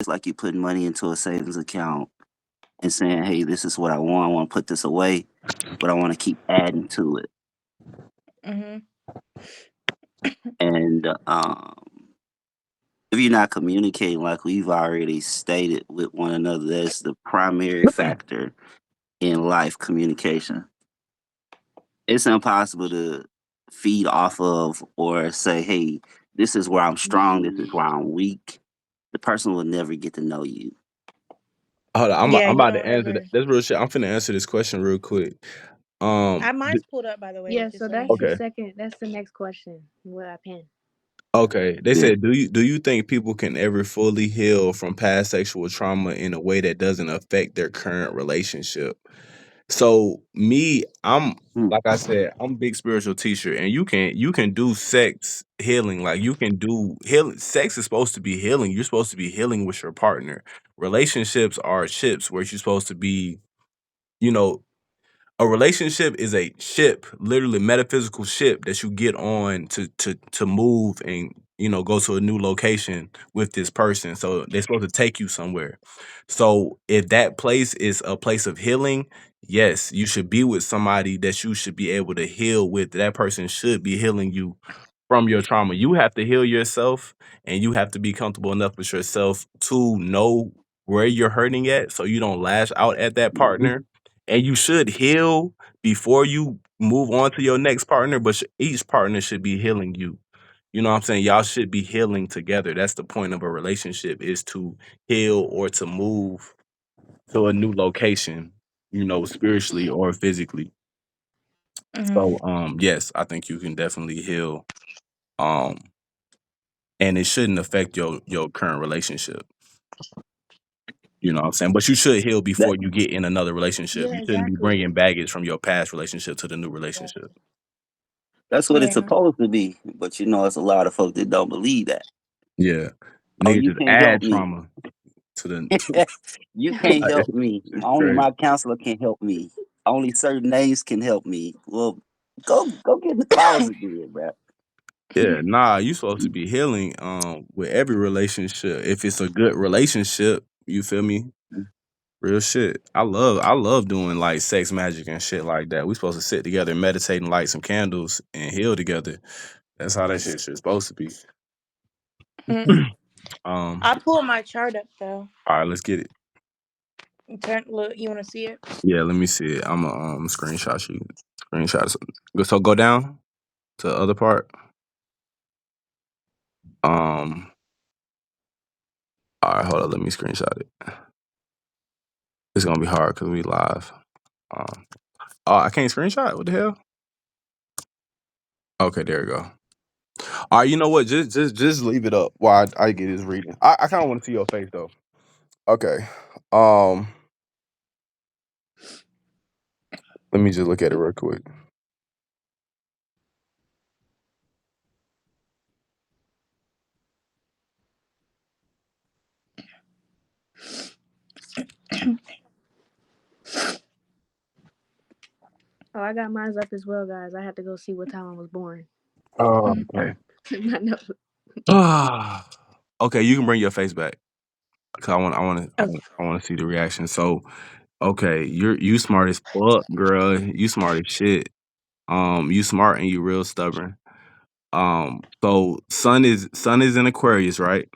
like you're putting money into a savings account and saying, "Hey, this is what I want. I want to put this away, but I want to keep adding to it." Mhm. And if you're not communicating like we've already stated with one another, that's the primary factor in life, communication. It's impossible to feed off of or say, "Hey, this is where I'm strong, this is where I'm weak." The person will never get to know you. Hold on, Yeah, I'm you about to don't answer that. ever. That's real shit. I'm finna answer this question real quick. I D- mine's pulled up by the way, Yeah, just so so you that's know. the okay, second. That's the next question. What I pinned. okay. They Yeah. said, do you think people can ever fully heal from past sexual trauma in a way that doesn't affect their current relationship? So me, I'm Mm. like I said, I'm a big spiritual teacher, and you can do sex healing. Like you can do healing. Sex is supposed to be healing. You're supposed to be healing with your partner. Relationships are ships where you're supposed to be, you know, a relationship is a ship, literally metaphysical ship that you get on to move and go to a new location with this person. So they're supposed to take you somewhere. So if that place is a place of healing, yes, you should be with somebody that you should be able to heal with. That person should be healing you from your trauma. You have to heal yourself and you have to be comfortable enough with yourself to know where you're hurting at so you don't lash out at that Mhm. partner, and you should heal before you move on to your next partner, but each partner should be healing you. You know what I'm saying? Y'all should be healing together. That's the point of a relationship, is to heal or to move to a new location, spiritually or physically. Mhm. So yes, I think you can definitely heal. Um and it shouldn't affect your current relationship. You know what I'm saying? But you should heal That before you get in another relationship. Yeah, You shouldn't be exactly. bringing baggage from your past relationship to the new relationship. that's what it's Yeah. supposed to be. But it's a lot of folks that don't believe that. Yeah. Oh, Nigga you just can't help add me. trauma to the You can't like, help me. it's Only crazy. my counselor can help me. Only certain names can help me. Well, go get in the closet, then, bro. Yeah, nah, you supposed to be healing with every relationship. If it's a good relationship, you feel me? Real shit. I love doing like sex magic and shit like that. We supposed to sit together, meditate, and light some candles and heal together. That's how that shit supposed to be. Mhm. um, I pulled my chart up though. all right, let's get it. Look, you want to see it? Yeah, let me see it. I'm a screenshot you. Screenshots. So go down to the other part. Um, all right, hold on. Let me screenshot it. It's gonna be hard because we live. Um, oh, I can't screenshot. What the hell? Okay, there we go. All right, you know what? Just leave it up while I get his reading. I kind of want to see your face though. Okay. Um, let me just look at it real quick. Oh, I got mine up as well, guys. I had to go see what time I was born. Oh, Mhm. okay. My notes. Okay, you can bring your face back. Cause Okay. I want to see the reaction. So, okay, you smart as fuck, girl. You smart as shit. You smart and you real stubborn. So sun is in Aquarius, right?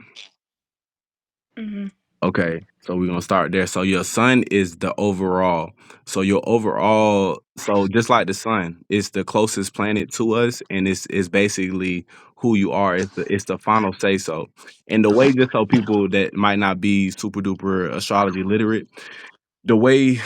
Mhm. Okay, so we're gonna start there. So your sun is the overall. So your overall, so just like the sun, it's the closest planet to us, and it's basically who you are. It's the final say so. And the way, just so people that might not be super duper astrology literate, the way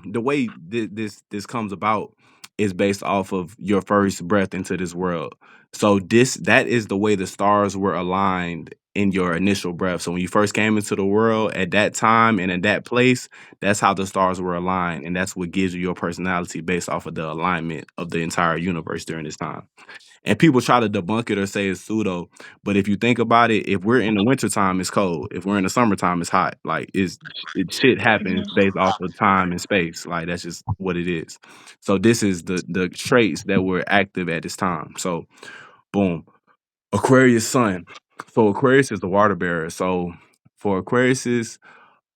the way this comes about is based off of your first breath into this world. So that is the way the stars were aligned in your initial breath. So when you first came into the world at that time and in that place, that's how the stars were aligned, and that's what gives you your personality based off of the alignment of the entire universe during this time. And people try to debunk it or say it's pseudo. But if you think about it, if we're in the wintertime, it's cold. If we're in the summertime, it's hot. Like shit happens Mhm. based off of time and space. Like that's just what it is. So this is the traits that were active at this time. So boom. Aquarius sun. So Aquarius is the water bearer. So for Aquariuses,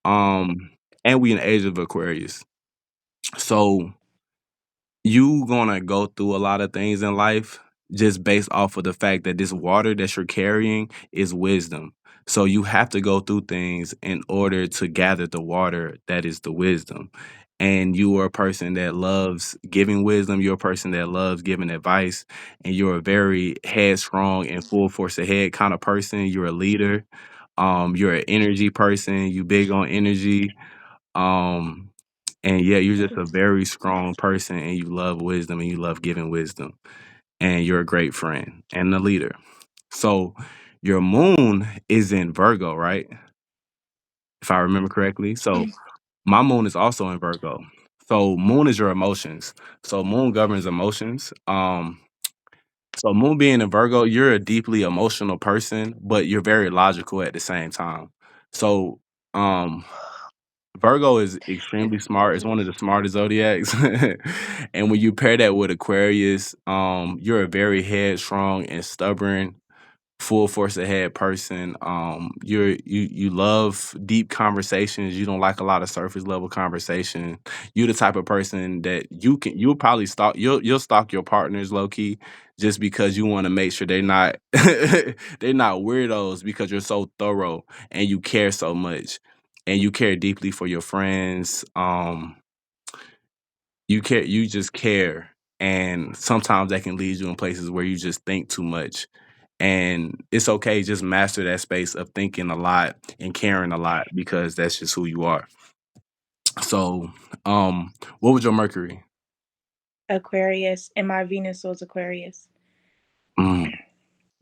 and we in the age of Aquarius. So you gonna go through a lot of things in life just based off of the fact that this water that you're carrying is wisdom. So you have to go through things in order to gather the water that is the wisdom. And you are a person that loves giving wisdom. You're a person that loves giving advice. And you're a very headstrong and full force ahead kind of person. You're a leader. You're an energy person. You big on energy. Um, and yeah, you're just a very strong person and you love wisdom and you love giving wisdom. And you're a great friend and a leader. So your moon is in Virgo, right? If I remember correctly. So my moon is also in Virgo. So moon is your emotions. So moon governs emotions. So moon being in Virgo, you're a deeply emotional person, but you're very logical at the same time. So um Virgo is extremely smart. It's one of the smartest zodiacs. And when you pair that with Aquarius, you're a very headstrong and stubborn, full force ahead person. You love deep conversations. You don't like a lot of surface level conversation. You're the type of person that you'll probably you'll stalk your partners low key just because you want to make sure they're not they're not weirdos because you're so thorough and you care so much and you care deeply for your friends. You just care, and sometimes that can lead you in places where you just think too much, and it's okay, just master that space of thinking a lot and caring a lot because that's just who you are. So what was your Mercury? Aquarius, and my Venus was Aquarius. Mm.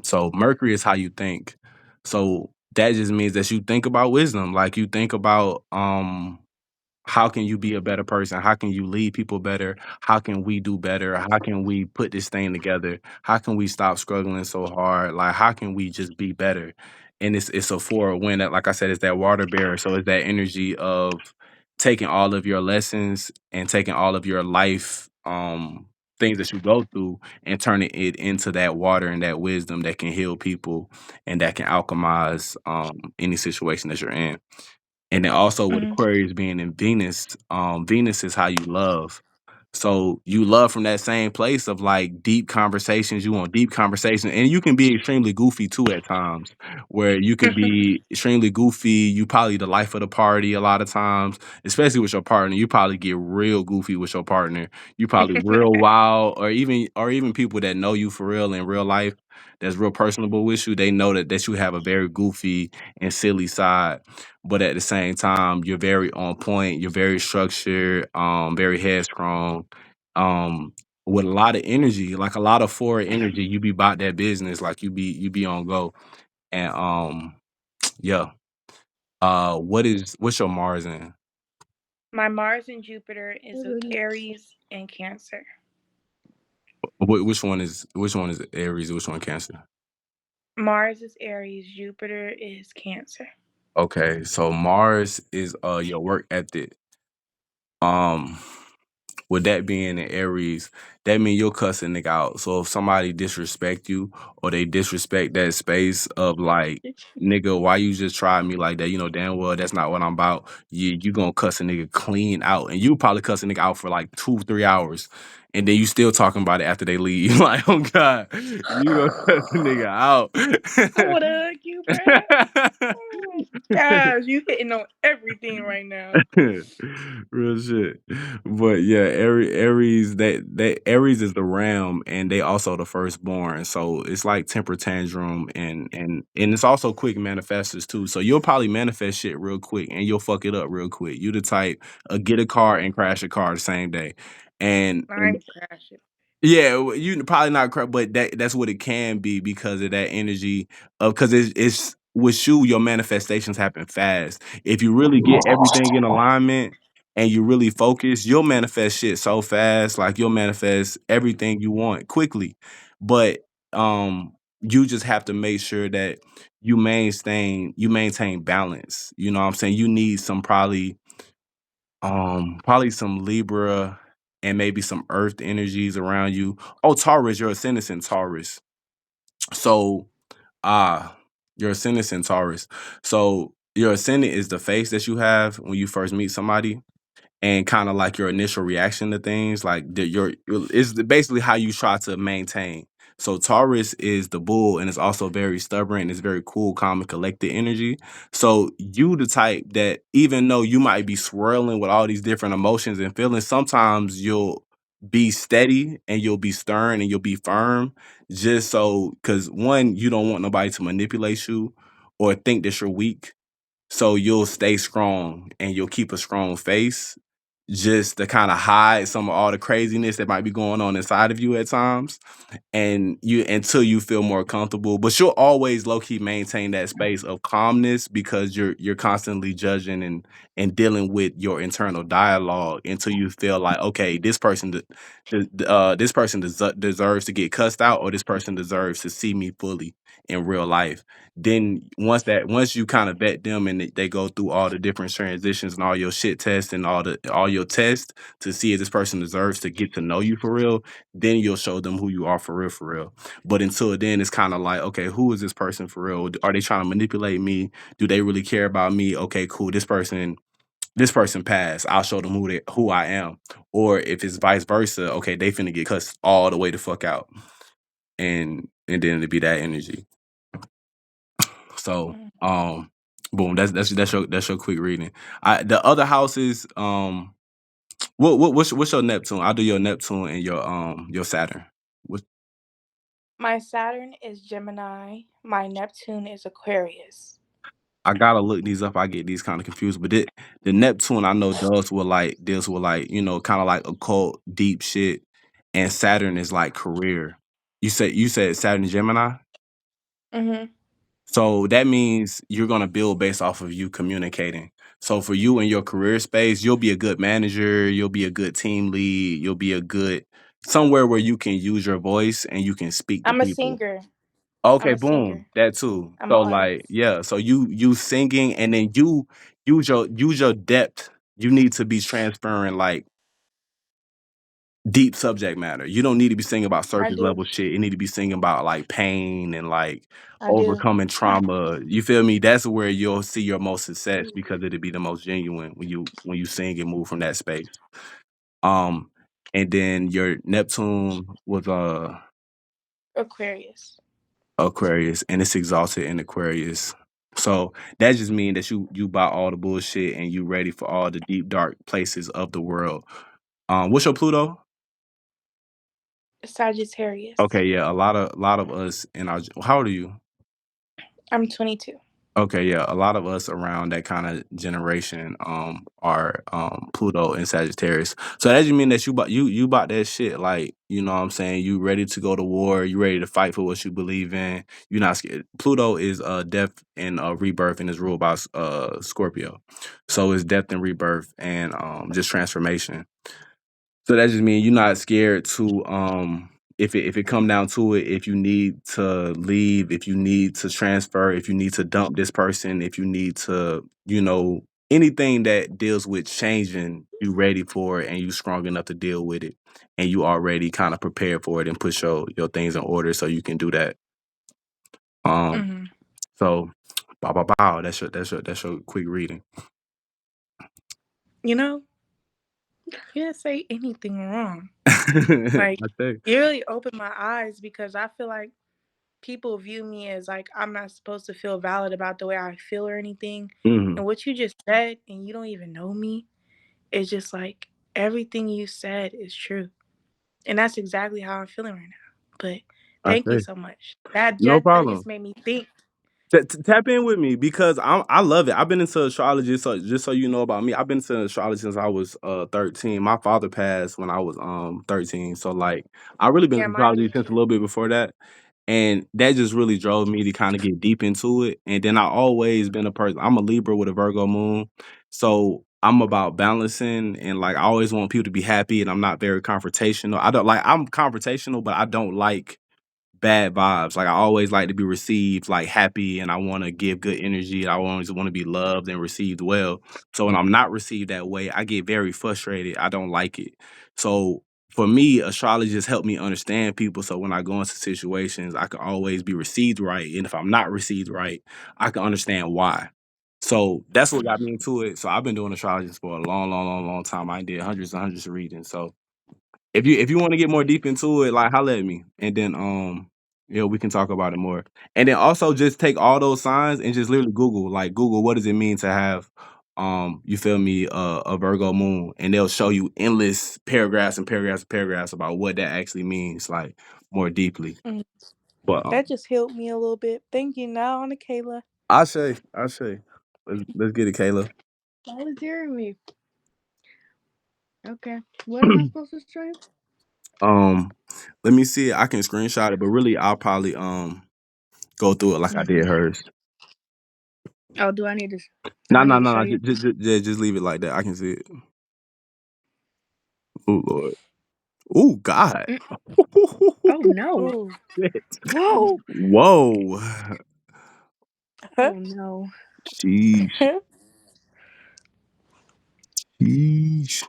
So Mercury is how you think. So that just means that you think about wisdom, like you think about how can you be a better person? How can you lead people better? How can we do better? How can we put this thing together? How can we stop struggling so hard? Like, how can we just be better? And it's a four win that, like I said, it's that water bearer. So it's that energy of taking all of your lessons and taking all of your life things that you go through and turning it into that water and that wisdom that can heal people and that can alchemize any situation that you're in. And then also with Mhm. Aquarius being in Venus, Venus is how you love. So you love from that same place of like deep conversations. You want deep conversation, and you can be extremely goofy too at times. Where you could be extremely goofy. You probably the life of the party a lot of times, especially with your partner. You probably get real goofy with your partner. You probably real wild, or even people that know you for real in real life. That's real personable with you. They know that you have a very goofy and silly side, but at the same time, you're very on point. You're very structured, very headstrong, um, with a lot of energy, like a lot of forward energy. You be about that business, like you be on go. And yeah. What's your Mars in? My Mars and Jupiter is Aries and Cancer. Which one is Aries? Which one Cancer? Mars is Aries, Jupiter is Cancer. Okay, so Mars is your work ethic. Um, with that being in Aries, that means you'll cuss a nigga out. So if somebody disrespect you or they disrespect that space of like, nigga, why you just try me like that? You know damn well that's not what I'm about. You gonna cuss a nigga clean out, and you probably cuss a nigga out for like 2-3 hours, and then you still talking about it after they leave. Like, oh god, you gonna cuss a nigga out. I wanna hug you, bro. Oh my gosh, you hitting on everything right now. Real shit. But yeah, Aries, that Aries is the ram and they also the firstborn. So it's like temper tantrum and it's also quick manifestors too. So you'll probably manifest shit real quick and you'll fuck it up real quick. You the type get a car and crash a car the same day. And I'm crashing. yeah, you probably not correct, but that's what it can be because of that energy of because it's with you, your manifestations happen fast. If you really get everything in alignment and you really focus, you'll manifest shit so fast. Like you'll manifest everything you want quickly. But you just have to make sure that you maintain balance. You know what I'm saying? You need some probably some Libra and maybe some Earth energies around you. Oh, Taurus, your ascendant in Taurus. So, ah, Your ascendant's in Taurus. So your ascendant is the face that you have when you first meet somebody, and kind of like your initial reaction to things, like is basically how you try to maintain. So Taurus is the bull, and it's also very stubborn. It's very cool, calm, and collected energy. So you the type that even though you might be swirling with all these different emotions and feelings, sometimes you'll be steady and you'll be stern and you'll be firm, just so because one, you don't want nobody to manipulate you or think that you're weak. So you'll stay strong and you'll keep a strong face just to kind of hide some of all the craziness that might be going on inside of you at times, and you until you feel more comfortable. But you'll always low key maintain that space of calmness because you're constantly judging and dealing with your internal dialogue until you feel like, okay, this person deserves to get cussed out, or this person deserves to see me fully in real life. Then once you kind of vet them and they go through all the different transitions and all your shit tests and all your tests to see if this person deserves to get to know you for real, then you'll show them who you are for real, for real. But until then, it's kind of like, okay, who is this person for real? Are they trying to manipulate me? Do they really care about me? Okay, cool. This person passed. I'll show them who I am. Or if it's vice versa, okay, they finna get cussed all the way the fuck out, and then it'd be that energy. So, boom, that's your quick reading. The other houses, what's your Neptune? I'll do your Neptune and your Saturn. What My Saturn is Gemini. My Neptune is Aquarius. I gotta look these up. I get these kind of confused, but the Neptune I know deals with like kind of like occult deep shit, and Saturn is like career. You said Saturn Gemini. Mm-hmm. So that means you're gonna build based off of you communicating. So for you in your career space, you'll be a good manager, you'll be a good team lead, you'll be a good somewhere where you can use your voice and you can speak to I'm a people. singer. I'm Okay, a boom, singer. that too. I'm an So like, artist. yeah, so you singing and then you use your depth. You need to be transferring like deep subject matter. You don't need to be singing about I surface do. level shit. You need to be singing about like pain and like I do. overcoming trauma. You feel me? That's where you'll see your most success because it'll be the most genuine when you sing and move from that space. Um, and then your Neptune was Aquarius. Aquarius, and it's exalted in Aquarius. So that just means that you buy all the bullshit and you ready for all the deep dark places of the world. What's your Pluto? Sagittarius. Okay, yeah, a lot of us in our how old are you? I'm 22. Okay, yeah, a lot of us around that kind of generation are Pluto and Sagittarius. So that just mean that you bought that shit, like, you know what I'm saying, you ready to go to war, you ready to fight for what you believe in. You're not scared. Pluto is death and rebirth, and is ruled by Scorpio. So it's death and rebirth and just transformation. So that just means you're not scared to if it come down to it, if you need to leave, if you need to transfer, if you need to dump this person, if you need to, anything that deals with changing, you ready for it and you strong enough to deal with it. And you already kind of prepared for it and put your things in order so you can do that. Um Mm-hmm. so bow bow bow. That's your quick reading. You know, you didn't say anything wrong. I Like, think. you really opened my eyes because I feel like people view me as like I'm not supposed to feel valid about the way I feel or anything. Mhm. And what you just said, and you don't even know me, is just like everything you said is true. And that's exactly how I'm feeling right now. But I thank you think. so much. That No just problem. made me think. Tap in with me because I love it. I've been into astrology, so just so you know about me, I've been into astrology since I was 13. My father passed when I was 13, so like I really been Yeah, into mine astrology did since a too. little bit before that, and that just really drove me to kind of get deep into it. And then I always been a person. I'm a Libra with a Virgo moon, so I'm about balancing and like I always want people to be happy, and I'm not very confrontational. I'm confrontational, but I don't like bad vibes. Like I always like to be received like happy, and I want to give good energy. I always want to be loved and received well. So when I'm not received that way, I get very frustrated. I don't like it. So for me, astrology just helped me understand people. So when I go into situations, I can always be received right. And if I'm not received right, I can understand why. So that's what got me into it. So I've been doing astrology for a long, long, long, long time. I did hundreds and hundreds of readings. So if you want to get more deep into it, like holla at me, and then yeah, we can talk about it more. And then also just take all those signs and just literally Google what does it mean to have you feel me a Virgo moon, and they'll show you endless paragraphs and paragraphs and paragraphs about what that actually means, like more deeply. Mm. But That just helped me a little bit. Thank you. Now on to Kayla. I say, let's get it, Kayla. Volunteering me. Okay. What am I supposed to stream? Um, let me see. I can screenshot it, but really, I'll probably go through it like I did hers. Oh, do I need to? Do No, I no, need to no, show no. you? Just leave it like that. I can see it. Oh Lord. Oh God. Mm. Oh no. Ooh. Shit. Whoa. Whoa. Huh? Oh no. Sheesh. Sheesh.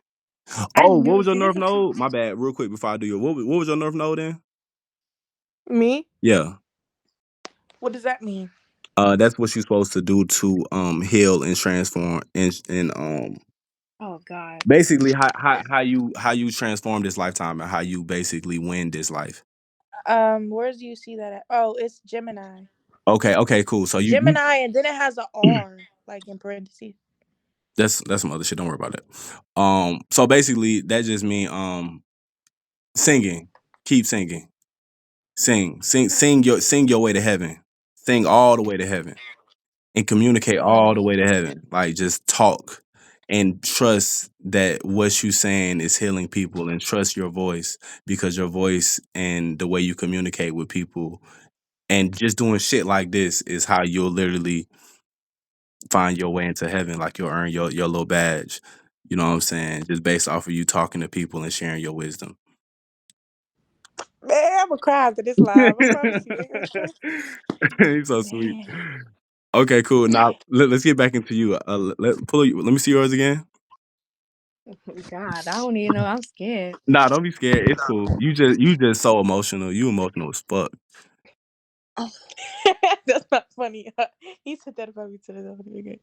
I Oh, what knew. was your See, this North is so. Node? My bad. Real quick before I do your what was your North Node then? Me? Yeah. What does that mean? That's what you're supposed to do to heal and transform and Oh God. basically how you transform this lifetime and how you basically win this life. Where do you see that at? Oh, it's Gemini. Okay, cool. So you Gemini, and then it has a R, like in parentheses. that's some other shit. Don't worry about that. So basically that just mean singing. Keep singing. Sing your way to heaven. Sing all the way to heaven. And communicate all the way to heaven. Like just talk and trust that what you saying is healing people, and trust your voice, because your voice and the way you communicate with people and just doing shit like this is how you'll literally find your way into heaven. Like you'll earn your little badge. You know what I'm saying? Just based off of you talking to people and sharing your wisdom. Man, I'm gonna cry after this live. I promise you. I ain't gonna cry. He's so sweet. Man. Okay, cool. Now let's get back into you. Let me see yours again. God, I don't even know. I'm scared. Nah, don't be scared. It's cool. You just so emotional. You emotional as fuck. That's not funny. He said that about me today. That was okay.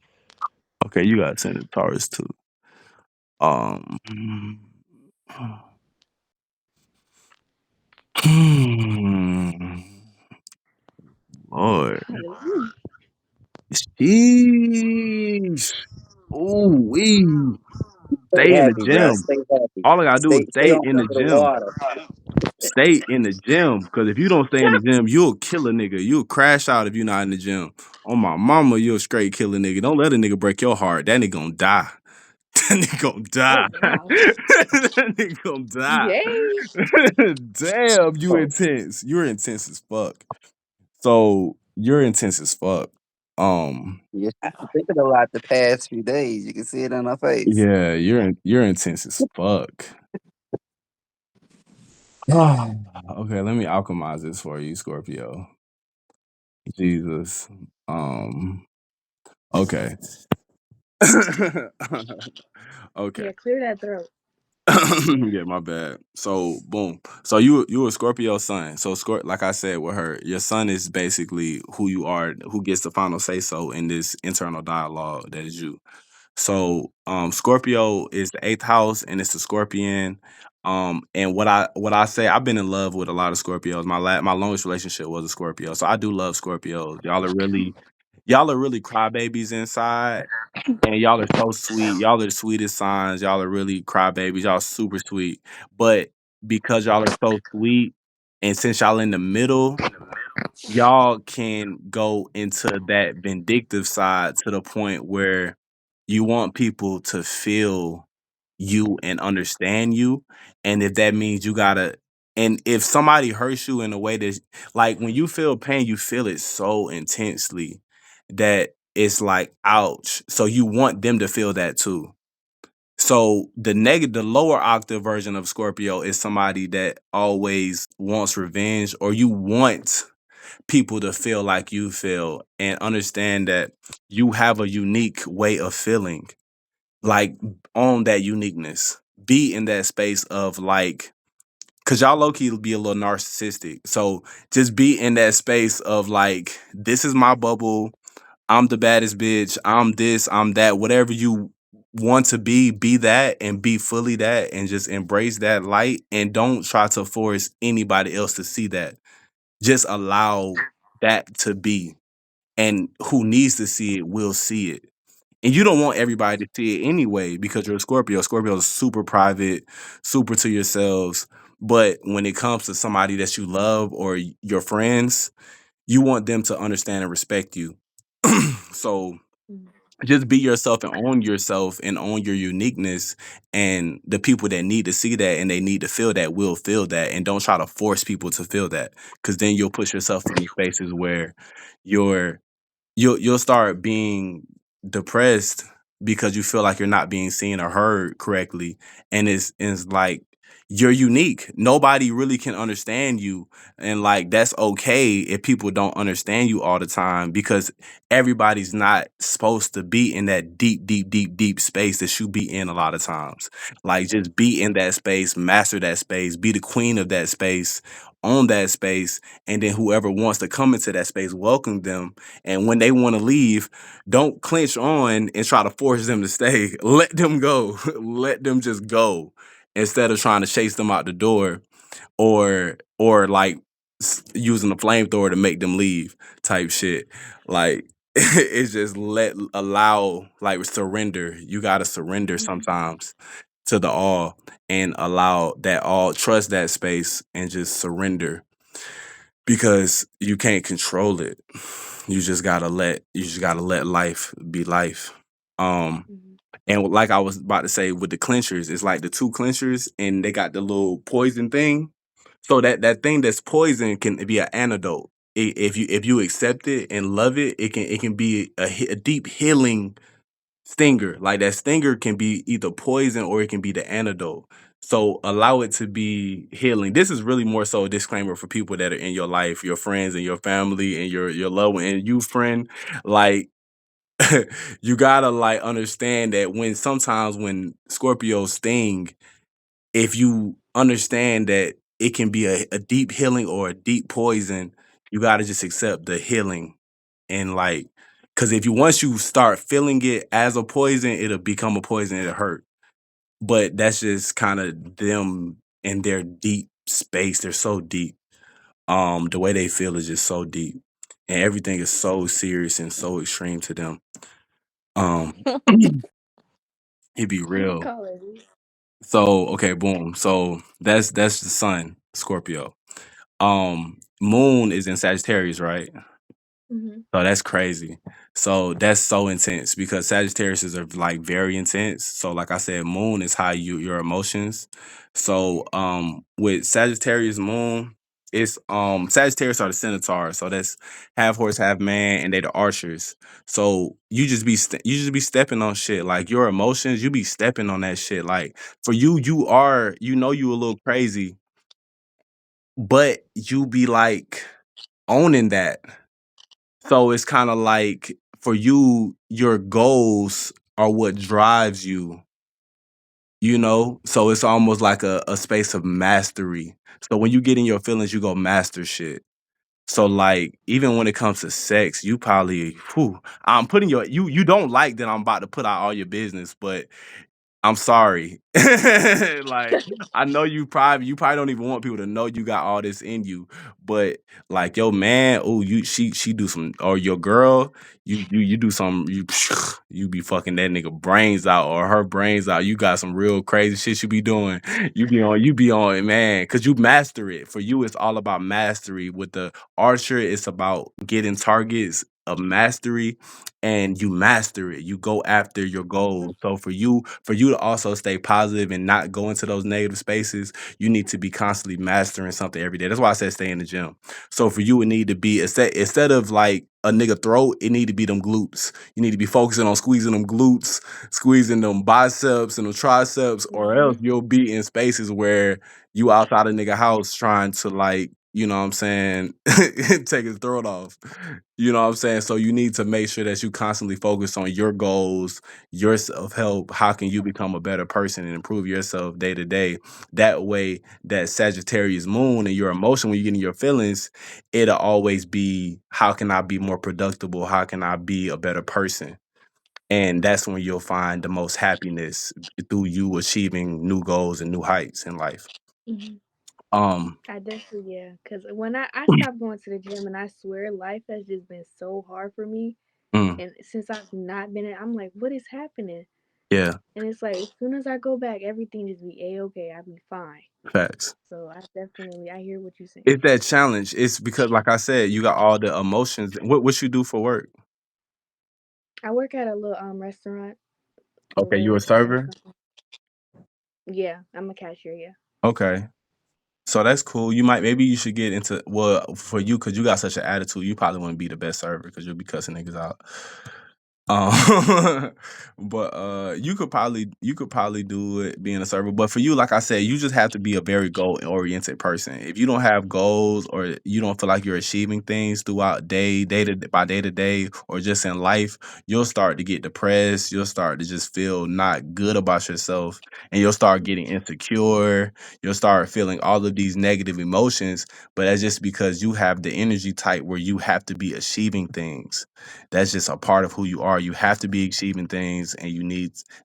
Okay, you got send Taurus too. Um, Lord, Hallelujah. sheesh. Ooh, wee. Stay Stay in the happy, bro. gym. Stay happy. All I gotta do is Stay stay on in the top of the gym. water. Stay in the gym. Cause if you don't stay in the gym, you'll kill a nigga. You'll crash out if you're not in the gym. On my mama, you'll straight kill a nigga. Don't let a nigga break your heart. That nigga gonna die. That nigga gonna die. Oh wow. That nigga gonna die. Yay. Damn, you Oh, intense. You're intense as fuck. So you're intense as fuck. Um, yes, she's been thinking a lot the past few days. You can see it on her face. yeah, you're intense as fuck. Okay, let me alchemize this for you, Scorpio. Jesus. Okay. Okay. Yeah, clear that throat. Yeah, my bad. So boom. So you a Scorpio sun. So like I said with her, your sun is basically who you are, who gets the final say so in this internal dialogue that is you. So Scorpio is the eighth house and it's the scorpion. And what I say, I've been in love with a lot of Scorpios. My longest relationship was a Scorpio. So I do love Scorpios. Y'all are really crybabies inside. And y'all are so sweet. Y'all are the sweetest signs. Y'all are really crybabies. Y'all super sweet. But because y'all are so sweet, and since y'all in the middle, y'all can go into that vindictive side to the point where you want people to feel you and understand you. And if that means you gotta, and if somebody hurts you in a way that, like when you feel pain, you feel it so intensely that it's like, ouch. So you want them to feel that too. So the lower octave version of Scorpio is somebody that always wants revenge, or you want people to feel like you feel and understand that you have a unique way of feeling. Like, own that uniqueness. Be in that space of like Cause y'all low key be a little narcissistic. So just be in that space of like, this is my bubble. I'm the baddest bitch. I'm this, I'm that. Whatever you want to be that and be fully that and just embrace that light and don't try to force anybody else to see that. Just allow that to be. And who needs to see it will see it. And you don't want everybody to see it anyway because you're a Scorpio. Scorpio is super private, super to yourselves. But when it comes to somebody that you love or your friends, you want them to understand and respect you. So Mhm. just be yourself and own your uniqueness. And the people that need to see that and they need to feel that will feel that. And don't try to force people to feel that. Because then you'll push yourself in these spaces where you're you'll start being depressed because you feel like you're not being seen or heard correctly, and it's like you're unique. Nobody really can understand you, and like that's okay if people don't understand you all the time because everybody's not supposed to be in that deep space that you be in a lot of times. Like just be in that space, master that space, be the queen of that space, own that space, and then whoever wants to come into that space, welcome them. And when they want to leave, don't clinch on and try to force them to stay. Let them go. Let them just go instead of trying to chase them out the door or like using a flamethrower to make them leave type shit. Like it's just allow like surrender. You gotta surrender sometimes to the all and allow that all trust that space and just surrender because you can't control it. You just gotta let life be life. Um Mhm. and like I was about to say with the clinchers, it's like the two clinchers and they got the little poison thing. So that thing that's poison can be an antidote. If you accept it and love it, it can be a deep healing stinger. Like that stinger can be either poison or it can be the antidote. So allow it to be healing. This is really more so a disclaimer for people that are in your life, your friends and your family and your loved one and you friend. Like you gotta like understand that when Scorpios sting, if you understand that it can be a deep healing or a deep poison, you gotta just accept the healing and like because if you once you start feeling it as a poison, it'll become a poison, it'll hurt. But that's just kind of them in their deep space. They're so deep. The way they feel is just so deep. And everything is so serious and so extreme to them. Um it'd be real. Colors. So okay, boom. So that's the sun, Scorpio. Moon is in Sagittarius, right? Mhm. So that's crazy. So that's so intense because Sagittarius are like very intense. So like I said, moon is how your emotions. So with Sagittarius moon, it's Sagittarius are the centaurs. So that's half horse, half man, and they the archers. So you just be stepping on shit. Like your emotions, you be stepping on that shit. Like for you, you a little crazy, but you be like owning that. So it's kind of like for you, your goals are what drives you, you know? So it's almost like a space of mastery. So when you get in your feelings, you go master shit. So like even when it comes to sex, you probably I'm putting you don't like that I'm about to put out all your business, but I'm sorry. Like I know you probably don't even want people to know you got all this in you, but like yo man, oh she do some or your girl, you do some you be fucking that nigga brains out or her brains out. You got some real crazy shit you be doing. You be on it, man, cuz you master it. For you it's all about mastery. With the archer it's about getting targets of mastery and you master it. You go after your goals. So for you to also stay positive and not go into those negative spaces, you need to be constantly mastering something every day. That's why I said stay in the gym. So for you, it need to be instead of like a nigga throat, it need to be them glutes. You need to be focusing on squeezing them glutes, squeezing them biceps and them triceps, or else Mhm. you'll be in spaces where you outside a nigga house trying to like you know what I'm saying, take his throat off. You know what I'm saying? So you need to make sure that you constantly focus on your goals, your self-help. How can you become a better person and improve yourself day to day? That way, that Sagittarius moon and your emotion when you get in your feelings, it'll always be, how can I be more productive? How can I be a better person? And that's when you'll find the most happiness through you achieving new goals and new heights in life. Mhm. Um, I definitely, yeah. Because when I stopped going to the gym, and I swear life has just been so hard for me. mm, And since I've not been in, I'm like, what is happening? yeah, And it's like, as soon as I go back, everything just be A-okay. I be fine. facts. So I hear what you're saying. It's that challenge. It's because, like I said, you got all the emotions. What you do for work? I work at a little restaurant, a Okay, you a little server. restaurant. Yeah, I'm a cashier. Yeah. Okay, so that's cool. You might, maybe you should get into, well, for you, because you got such an attitude. You probably wouldn't be the best server because you'll be cussing niggas out. Um, but you could probably do it being a server. But for you, like I said, you just have to be a very goal oriented person. If you don't have goals, or you don't feel like you're achieving things throughout day to day, or just in life, you'll start to get depressed. You'll start to just feel not good about yourself, and you'll start getting insecure. You'll start feeling all of these negative emotions. But that's just because you have the energy type where you have to be achieving things. That's just a part of who you are. You have to be achieving things, and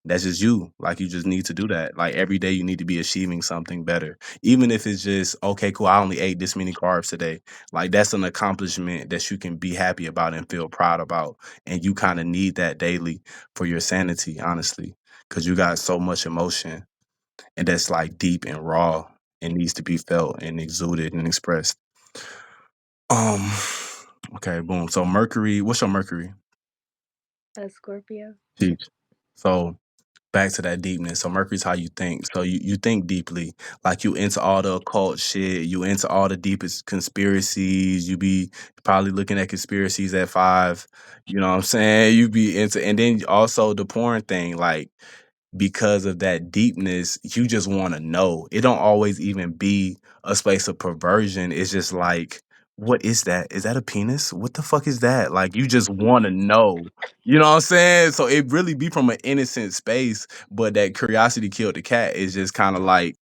that's just you. Like, you just need to do that. Like, every day you need to be achieving something better. Even if it's just, okay, cool, I only ate this many carbs today. Like, that's an accomplishment that you can be happy about and feel proud about. And you kind of need that daily for your sanity, honestly, because you got so much emotion, and that's like deep and raw and needs to be felt and exuded and expressed. Um, okay, boom. So Mercury, what's your Mercury? A Scorpio. Teach. So back to that deepness. So Mercury's how you think. So you think deeply. Like, you into all the occult shit. You into all the deepest conspiracies. You be probably looking at conspiracies at 5. You know what I'm saying? You be into, and then also the porn thing. Like, because of that deepness, you just want to know. It don't always even be a space of perversion. It's just like, what is that? Is that a penis? What the fuck is that? Like, you just want to know. You know what I'm saying? So it really be from an innocent space, but that curiosity killed the cat is just kind of like,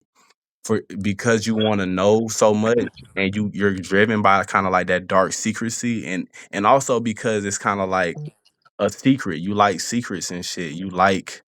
for because you want to know so much, and you're driven by kind of like that dark secrecy, and also because it's kind of like a secret. You like secrets and shit. You like,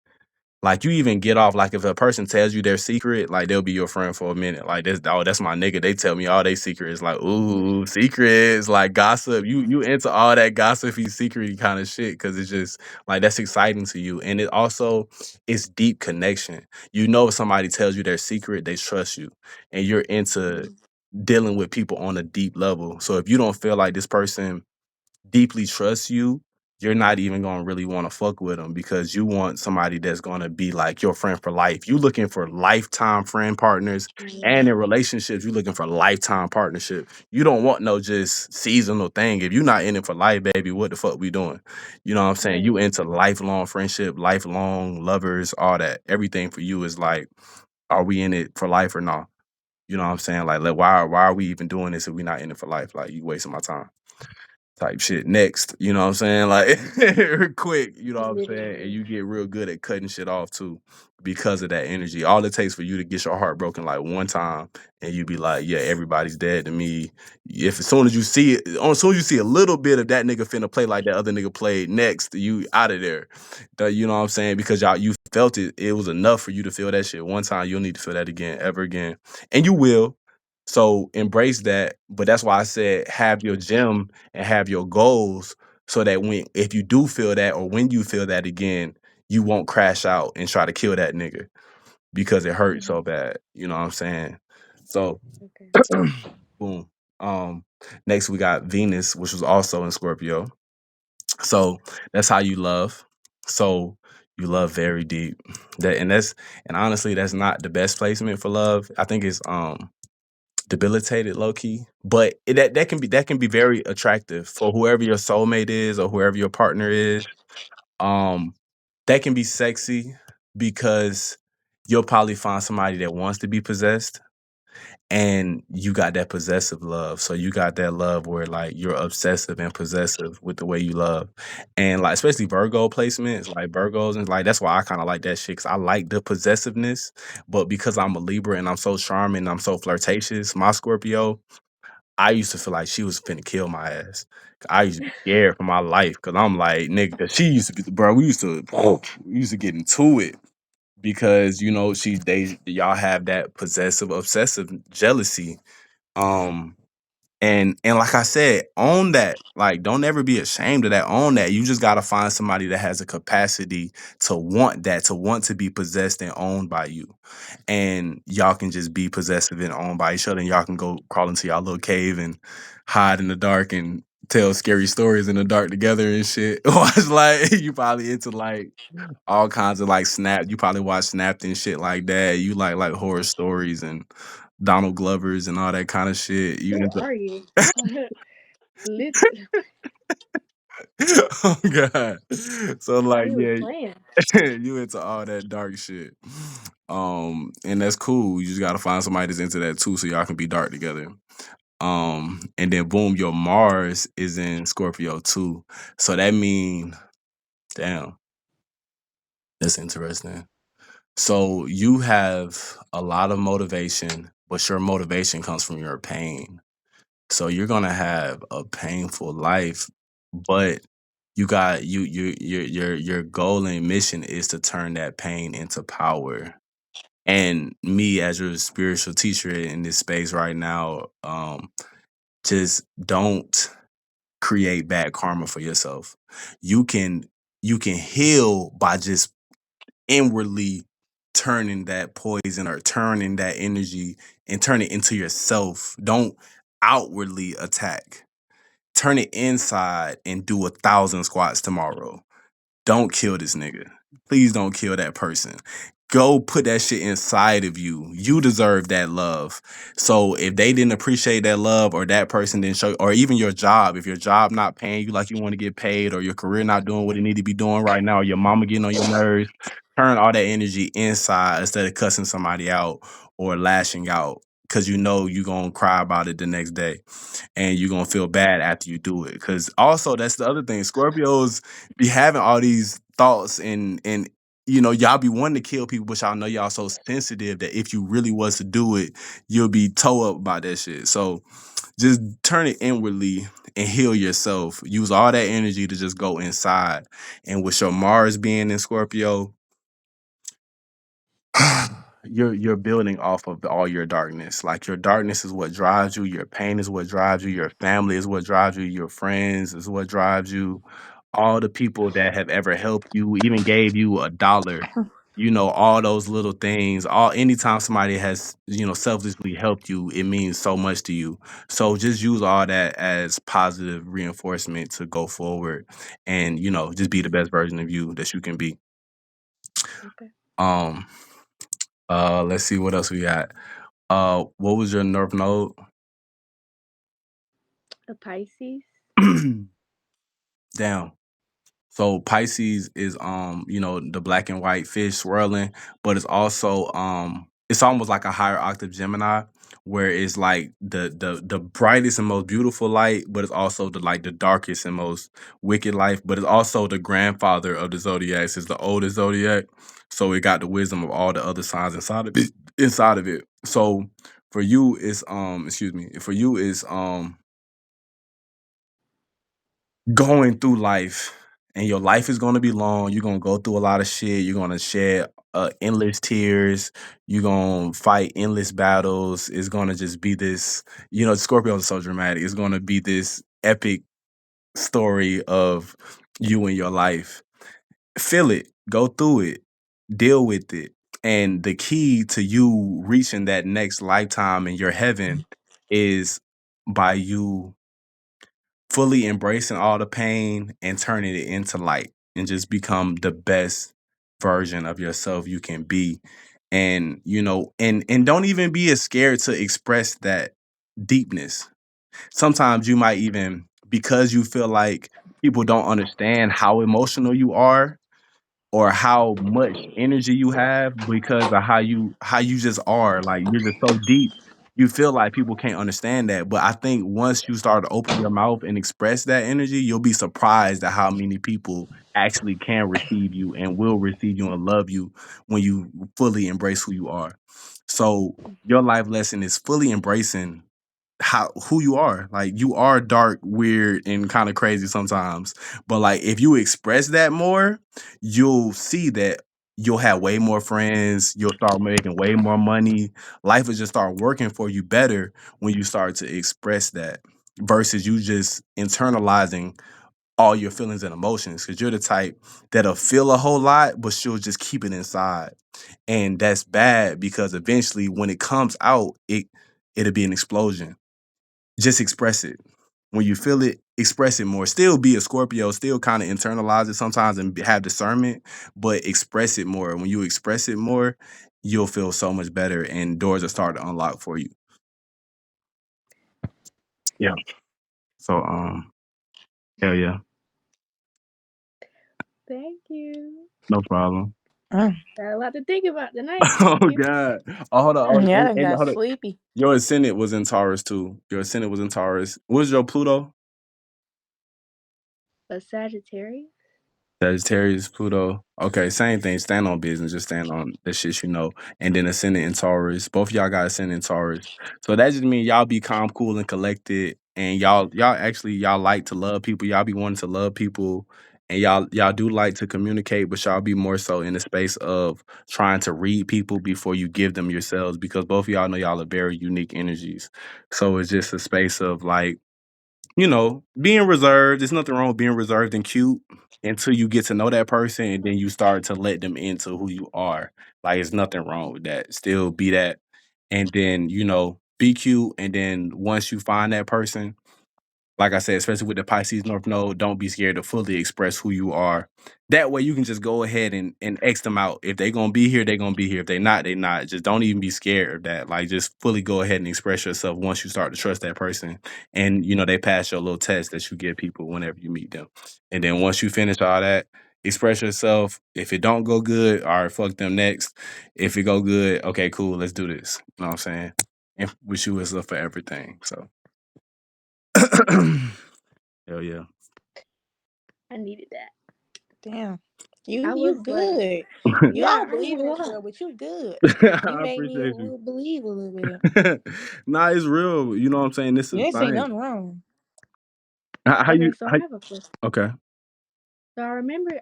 you even get off, like, if a person tells you their secret, like, they'll be your friend for a minute. Like, that's my nigga. They tell me all they secrets. Like, ooh, secrets, like gossip. You into all that gossipy, secrety kind of shit, because it's just like, that's exciting to you. And it also, it's deep connection. You know, if somebody tells you their secret, they trust you, and you're into Mhm. dealing with people on a deep level. So if you don't feel like this person deeply trusts you, you're not even gonna really want to fuck with them, because you want somebody that's gonna be like your friend for life. You looking for lifetime friend partners, and Yeah. in relationships, you looking for lifetime partnership. You don't want no just seasonal thing. If you're not in it for life, baby, what the fuck we doing? You know what I'm saying? You Right. into lifelong friendship, lifelong lovers, all that. Everything for you is like, are we in it for life or not? You know what I'm saying? Like, why are we even doing this if we're not in it for life? Like, you wasting my time type shit. Next, you know what I'm saying? Like, quick, you know what I'm saying? And Literally. you get real good at cutting shit off too, because of that energy. All it takes for you to get your heart broken like one time, and you be like, yeah, everybody's dead to me. If as soon as you see it, as soon as you see a little bit of that nigga finna play like that other nigga played, next, you out of there. You know what I'm saying? Because you felt it. It was enough for you to feel that shit one time. You'll need to feel that again, ever again. And you will. So embrace that. But that's why I said, have your gym and have your goals, so that if you do feel that, or when you feel that again, you won't crash out and try to kill that nigga because it hurts so Mhm. bad. You know what I'm saying? So Okay. boom. Um Next we got Venus, which was also in Scorpio. So that's how you love. So you love very deep. And honestly, that's not the best placement for love. I think it's debilitated, low key, but that can be very attractive for whoever your soulmate is, or whoever your partner is. um that can be sexy, because you'll probably find somebody that wants to be possessed, And you got that possessive love. So you got that love where like you're obsessive and possessive with the way you love. And like especially Virgo placements, like Virgos, and like that's why I kind of like that shit. Cause I like the possessiveness, but because I'm a Libra and I'm so charming, I'm so flirtatious, my Scorpio, I used to feel like she was finna kill my ass. I used to be scared for my life because I'm like, nigga, 'cause she used to be, bro. We used to get into it because y'all have that possessive, obsessive jealousy. Um, and like I said, own that. Like, don't ever be ashamed of that. Own that. You just gotta find somebody that has a capacity to want that, to want to be possessed and owned by you. And y'all can just be possessive and owned by each other. And y'all can go crawl into y'all little cave and hide in the dark and tell scary stories in the dark together and shit. Or it's like you probably into like all kinds of like Snap. You probably watch Snapped and shit like that. You like horror stories and Donald Glovers and all that kind of shit. You Who into are you? Lit- oh god. So like he was yeah, playing. you into all that dark shit. And that's cool. You just gotta find somebody that's into that too so y'all can be dark together. And then boom, your Mars is in Scorpio too. So that mean damn, that's interesting. So you have a lot of motivation, but your motivation comes from your pain. So you're gonna have a painful life, but you got your goal and mission is to turn that pain into power. And me as your spiritual teacher in this space right now, just don't create bad karma for yourself. You can you can heal by just inwardly turning that poison or turning that energy and turn it into yourself. Don't outwardly attack. Turn it inside and do 1,000 squats tomorrow. Don't kill this nigga. Please don't kill that person. Go put that shit inside of you. You deserve that love. So if they didn't appreciate that love or that person didn't show, or even your job, if your job not paying you like you want to get paid or your career not doing what it need to be doing right now, or your mama getting on your nerves, turn all that energy inside instead of cussing somebody out or lashing out because you know you're going to cry about it the next day and you're gonna feel bad after you do it. Because also that's the other thing. Scorpios be having all these thoughts and y'all be wanting to kill people, but y'all know y'all so sensitive that if you really was to do it, you'll be toe up by that shit. So just turn it inwardly and heal yourself. Use all that energy to just go inside. And with your Mars being in Scorpio, you're building off of all your darkness. Like your darkness is what drives you, your pain is what drives you, your family is what drives you, your friends is what drives you, all the people that have ever helped you, even gave you $1. All those little things. All anytime somebody has, selflessly helped you, it means so much to you. So just use all that as positive reinforcement to go forward and, just be the best version of you that you can be. Okay. Um let's see what else we got. What was your North Node? A Pisces. Damn. So Pisces is the black and white fish swirling, but it's almost like a higher octave Gemini, where it's like the brightest and most beautiful light, but it's also the darkest and most wicked life, but it's also the grandfather of the zodiacs, it's the oldest zodiac. So it got the wisdom of all the other signs inside of it. So for you it's excuse me, for you is going through life, and your life is going to be long. You're going to go through a lot of shit. You're going to shed endless tears. You're going to fight endless battles. It's going to just be this, Scorpio is so dramatic. It's going to be this epic story of you and your life. Feel it, go through it, deal with it. And the key to you reaching that next lifetime in your heaven is by you fully embracing all the pain and turning it into light and just become the best version of yourself you can be. And and don't even be as scared to express that deepness. Sometimes you might even, because you feel like people don't understand how emotional you are or how much energy you have because of how you just are, like you're just so deep. you feel like people can't understand that. But I think once you start to open your mouth and express that energy, you'll be surprised at how many people actually can receive you and will receive you and love you when you fully embrace who you are. So your life lesson is fully embracing who you are. Like you are dark, weird, and kind of crazy sometimes. But like if you express that more, you'll see that you'll have way more friends, you'll start making way more money. Life will just start working for you better when you start to express that versus you just internalizing all your feelings and emotions because you're the type that'll feel a whole lot, but she'll just keep it inside. And that's bad because eventually when it comes out, it'll be an explosion. Just express it. When you feel it, express it more. Still be a Scorpio, still kind of internalize it sometimes and have discernment, but express it more. When you express it more, you'll feel so much better and doors will start to unlock for you. Yeah. So hell yeah. Thank you. No problem. Mm. Got a lot to think about tonight. Oh Thank you. God. Oh hold on. Oh, Yeah, I done and got hold on. sleepy. Your ascendant was in Taurus too. Your ascendant was in Taurus. What was your Pluto? A Sagittarius. Sagittarius, Pluto. Okay, same thing. Stand on business. Just stand on the shit you know. And then ascendant in Taurus. Both of y'all got ascendant in Taurus. So that just means y'all be calm, cool, and collected. And y'all actually y'all like to love people. Y'all be wanting to love people. And y'all do like to communicate, but y'all be more so in the space of trying to read people before you give them yourselves because both of y'all know y'all are very unique energies. So it's just a space of like being reserved. There's nothing wrong with being reserved and cute until you get to know that person and then you start to let them into who you are. Like, there's nothing wrong with that. Still be that. And then, be cute. And then once you find that person, like I said, especially with the Pisces North Node, don't be scared to fully express who you are. That way you can just go ahead and X them out. If they're gonna be here, they're gonna be here. If they're not, they're not. Just don't even be scared of that. Like just fully go ahead and express yourself once you start to trust that person. And they pass your little test that you give people whenever you meet them. And then once you finish all that, express yourself. If it don't go good, all right, fuck them next. If it go good, okay, cool, let's do this. You know what I'm saying? And wish you was up for everything. So hell yeah. I needed that. Damn. I You was like, good. You yeah, don't I believe need in a this lot. girl, but you good. You I made me appreciate you. believe a little bit. Nah, it's real. You know what I'm saying? This You is ain't say science. nothing wrong. How Okay, you? so I have a question. Okay. So I remember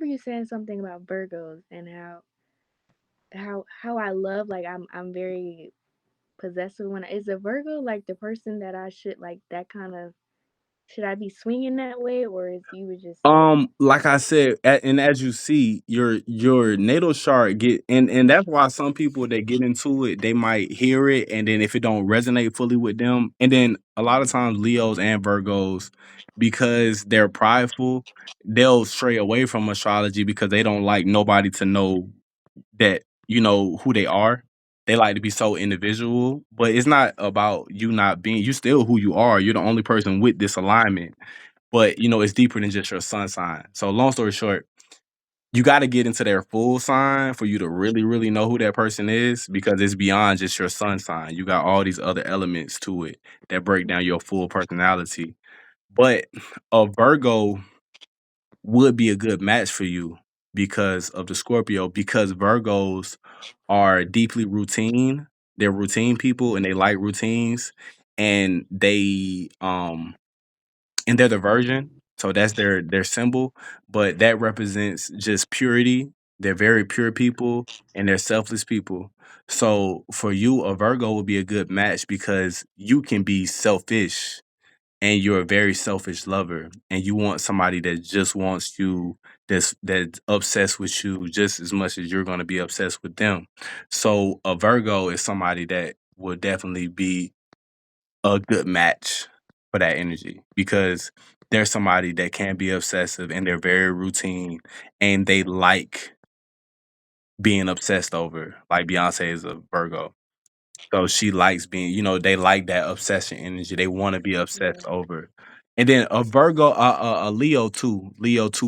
you saying something about Virgos and how I love, like I'm very possessive when is a Virgo like the person that I should like that kind of should I be swinging that way or is you would just Like I said, and as you see, your natal chart get and that's why some people they get into it, they might hear it, and then if it don't resonate fully with them, and then a lot of times Leos and Virgos, because they're prideful, they'll stray away from astrology because they don't like nobody to know that who they are. They like to be so individual, but it's not about you not being. You still who you are. You're the only person with this alignment, but it's deeper than just your sun sign. So long story short, you got to get into their full sign for you to really, really know who that person is because it's beyond just your sun sign. You got all these other elements to it that break down your full personality. But a Virgo would be a good match for you because of the Scorpio, because Virgos are deeply routine. They're routine people and they like routines and they're the virgin. So that's their symbol, but that represents just purity. They're very pure people and they're selfless people. So for you, a Virgo would be a good match because you can be selfish and you're a very selfish lover and you want somebody that just wants you that's obsessed with you just as much as you're going to be obsessed with them. So a Virgo is somebody that will definitely be a good match for that energy because they're somebody that can be obsessive and they're very routine and they like being obsessed over. Like Beyonce is a Virgo. So she likes being, they like that obsession energy. They want to be yeah. obsessed over. And then a Virgo, a Leo too,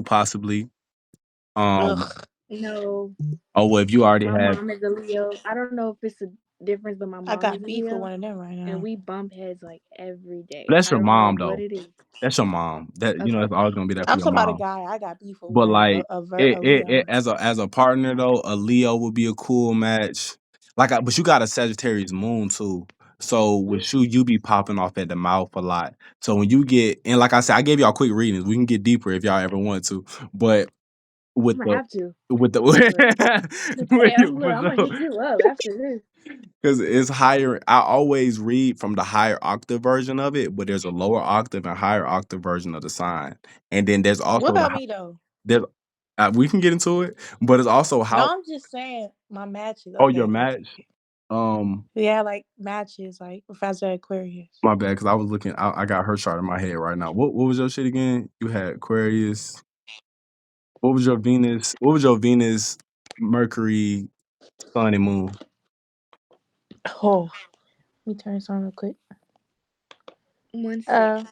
possibly. Um, Ugh. No, oh, well, if you already my have, mom is a Leo. I don't know if it's difference, but my I mom is got a beef with Leo, one of them right and now. we bump heads like every day. That's I your don't know mom what though. it is. That's your mom. That you know, Okay. it's always gonna be that for I'm your talking about a mom. guy I got beef with But one, like a Leo. as a partner though, a Leo would be a cool match. But you got a Sagittarius moon too. So with you be popping off at the mouth a lot. So when you get and like I said, I gave y'all quick readings. We can get deeper if y'all ever want to. But I'm with gonna the have to, with the but with, hey, look, I'm gonna hit you up after this. because it's higher. I always read from the higher octave version of it, but there's a lower octave and higher octave version of the sign, and then there's What also about me though? there's we can get into it, but it's also how No, I'm just saying my matches. oh your Okay, match. yeah, like matches, like if I said Aquarius. My bad, because I was looking. I got her chart in my head right now. What was your shit again? You had Aquarius. What was your Venus? What was your Venus, Mercury, Sun, and Moon? Oh, let me turn this on real quick. 1 6.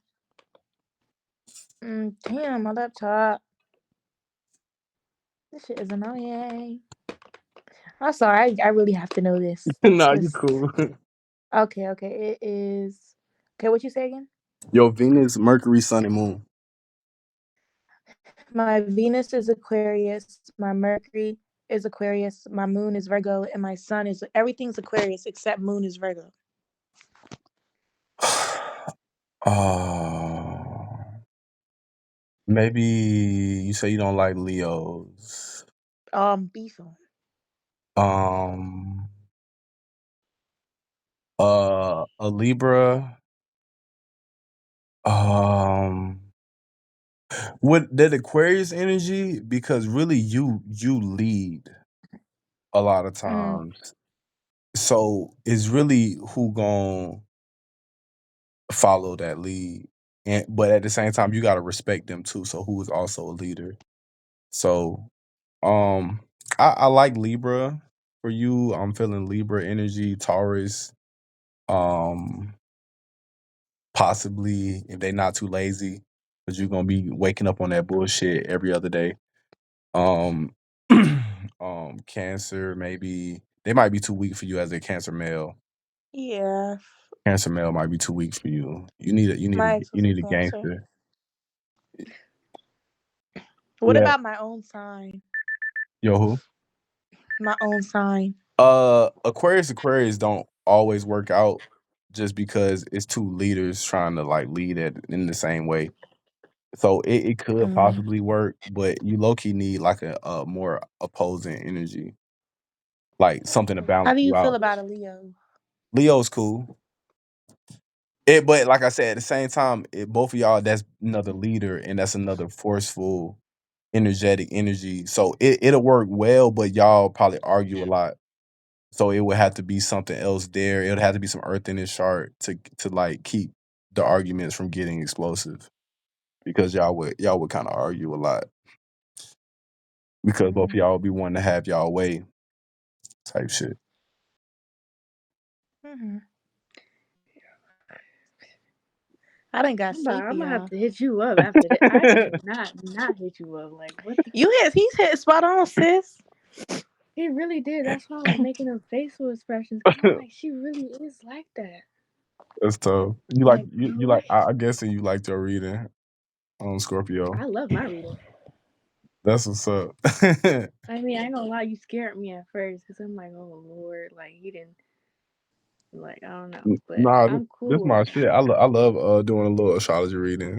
Uh, damn, my laptop. This shit is annoying. I'm sorry, I really have to know this. Nah, you Just cool. okay. It is okay. What you say again? Your Venus, Mercury, Sun, and Moon. My Venus is Aquarius. My Mercury is Aquarius. My Moon is Virgo, and my Sun is everything's Aquarius except Moon is Virgo. Oh, maybe you say you don't like Leos. Beef on. Um, a Libra. Um, with that Aquarius energy, because really you lead a lot of Mm. times. So it's really who gon' follow that lead, and but at the same time you gotta respect them too. So who is also a leader. So um, I like Libra for you. I'm feeling Libra energy, Taurus. Um, possibly if they're not too lazy, because you're gonna be waking up on that bullshit every other day. Um, Cancer maybe they might be too weak for you as a Cancer male. Yeah, Cancer male might be too weak for you. my ex You was a need a Cancer. gangster. What Yeah. about my own sign? Yo, who? My own sign. Aquarius don't always work out just because it's two leaders trying to like lead it in the same way. So it could Mm. possibly work, but you low key need like a more opposing energy, like something to How balance do you you feel out. about a Leo? Leo's cool. But like I said, at the same time, both of y'all, that's another leader and that's another forceful, energetic energy. So it'll work well, but y'all probably argue a lot. So it would have to be something else there. It would have to be some earth in his chart to like keep the arguments from getting explosive because y'all would kind of argue a lot because both of Mm. y'all would be wanting to have y'all way type shit. Mm-hmm. I done got I'm sleepy, gonna have y'all. to hit you up after that. I cannot not hit you up. Like what the? He's hit spot on, sis. He really did. That's why I was making them facial expressions because I'm like, she really is like that. That's tough. You like Like you what? like I guessing you liked your reading on Scorpio. I love my reading. That's what's up. I mean, I ain't gonna lie, you scared me at first because I'm like, oh Lord, like he didn't, like I don't know, but Nah, I'm this cool. my shit. I love doing a little astrology reading.